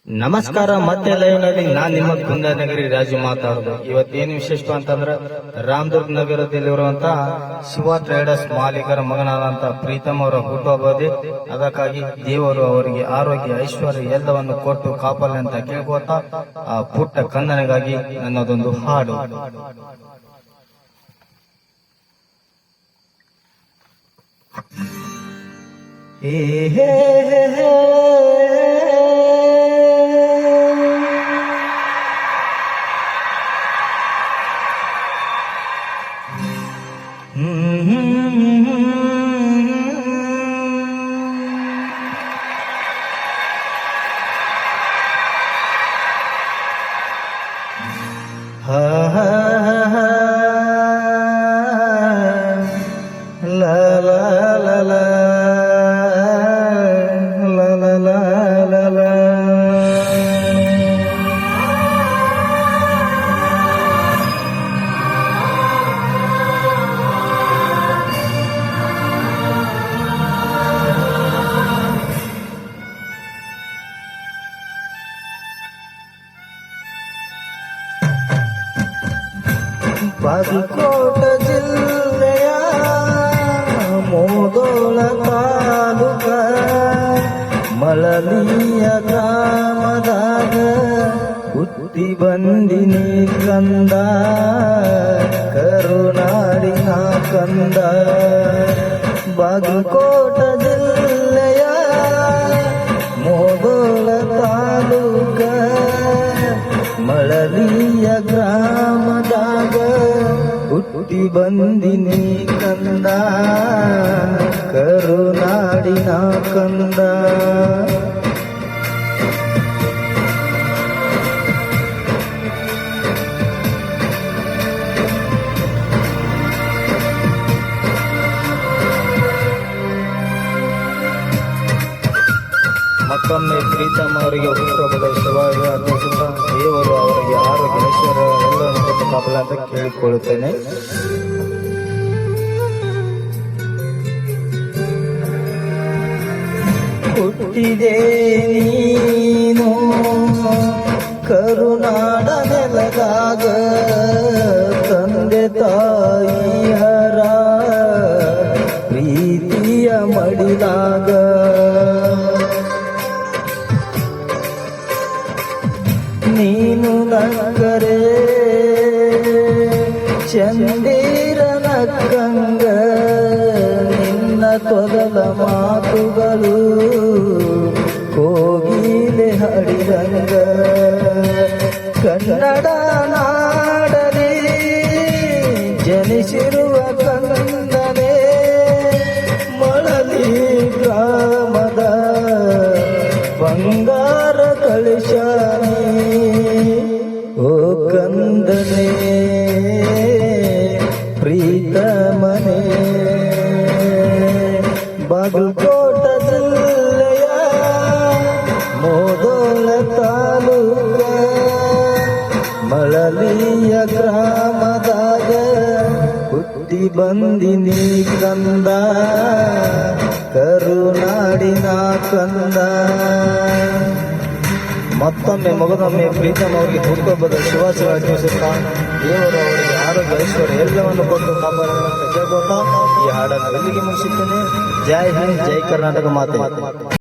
ನಮಸ್ಕಾರ. ಮತ್ತೆ ಲೈವ್ನಲ್ಲಿ ನಾನ್ ನಿಮ್ಮ ಕುಂದನಗರಿ ರಾಜು ಮಾತಾಡೋದು. ಇವತ್ತೇನು ವಿಶೇಷ ಅಂತಂದ್ರೆ ರಾಮದುರ್ಗ ನಗರದಲ್ಲಿರುವಂತಹ ಶಿವ ಟ್ರೇಡರ್ಸ್ ಮಾಲೀಕರ ಮಗನಾದಂತ ಪ್ರೀತಮ್ ಅವರ ಹುಟ್ಟುಹಬ್ಬದೆ. ಅದಕ್ಕಾಗಿ ದೇವರು ಅವರಿಗೆ ಆರೋಗ್ಯ ಐಶ್ವರ್ಯ ಎಲ್ಲವನ್ನು ಕೊಟ್ಟು ಕಾಪಾಡಲಿ ಅಂತ ಕೇಳ್ಕೋತಾ ಆ ಪುಟ್ಟ ಕಂದನಿಗಾಗಿ ನನ್ನದೊಂದು ಹಾಡು. ಹೇ ಹೇ ಹೇ ha ha ha la la la la la la la la Bagalkot ಜಿಲ್ಲೆಯ ಮೋದೋಳ ತಾಲೂಕ ಮಳಲಿಯ ಗ್ರಾಮದಾಗ ಹುಟ್ಟಿ ಬಂದಿನಿ ಕಂದ, ಕರುನಾಡಿನ ಕಂದ. ಬಾಗಲಕೋಟ ಜಿಲ್ಲೆಯ ಮೋದೋಳ ತಾಲೂಕ ಮಳಲಿಯ ಗ್ರಾಮದಾಗ ಹುಟ್ಟಿ ಬಂದಿನಿ ಕಂದ, ಕರುನಾಡಿನ ಕಂದ. ಮತ್ತೊಮ್ಮೆ ಪ್ರೀತಮ್ ಅವರಿಗೆ ಹುಟ್ಟುಹಬ್ಬದ ಶುಭಾಶಯ ಅರ್ಪಿಸುತ್ತಾ ದೇವರು ಅವರಿಗೆ ಆರೋಗ್ಯ ಐಶ್ವರ್ಯ ಎಲ್ಲವನ್ನು ಕೊಟ್ಟು ಕಾಪಾಡಲಿ ಅಂತ ಕೇಳಿಕೊಳ್ಳುತ್ತೇನೆ. ಹುಟ್ಟಿದೆ ನೀನು ಕರುನಾಡ ನೆಲದಾಗ, ತಂದೆ ತಾಯಿಯರ ಪ್ರೀತಿಯ ಮಡಿದಾಗ. ನೀನು ನಕ್ಕರೆ ಚಂದಿರನ ಕಂಗ, ನಿನ್ನ ತೊದಲ ಮಾತುಗಳು ಕೋಗಿಲೆ ಹಡಿದಂಗ. ಕನ್ನಡ ನಾಡಲಿ ಜನಿಸಿರುವ ಕಂದನೆ, ಮಳಲಿ ಗ್ರಾಮದ ಬಂಗಾರ ಕಳಿಶಾನಿ. ಓ ಕಂದನೆ ಪ್ರೀತಮನೆ, ಬಾಗಲಕೋಟ ಜಿಲ್ಲೆಯ ಮೋದೋಳ ತಾಲೂಕ ಮಳಲಿಯ ಗ್ರಾಮದಾಗ ಹುಟ್ಟಿ ಬಂದಿನಿ ಕಂದ, ಕರುನಾಡಿನ ಕಂದ. ಮತ್ತೊಮ್ಮೆ ಮಗದೊಮ್ಮೆ ಪ್ರೀತಮ್ ಅವರಿಗೆ ಹುಟ್ಟುಹಬ್ಬದ ಶುಭಾಶಯ ಅರ್ಪಿಸುತ್ತಾ ದೇವರು ಅವರಿಗೆ ಆರೋಗ್ಯ ಐಶ್ವರ್ಯ ಎಲ್ಲವನ್ನು ಕೊಟ್ಟು ಕಾಪಾಡಲಿ ಅಂತ ಕೇಳ್ಕೊತಾ ಈ ಹಾಡನ್ನು ಎಲ್ಲಿಗೆ ಮುಗಿಸುತ್ತೇನೆ. ಜೈ ಹಿಂದ್, ಜೈ ಕರ್ನಾಟಕ ಮಾತೆ.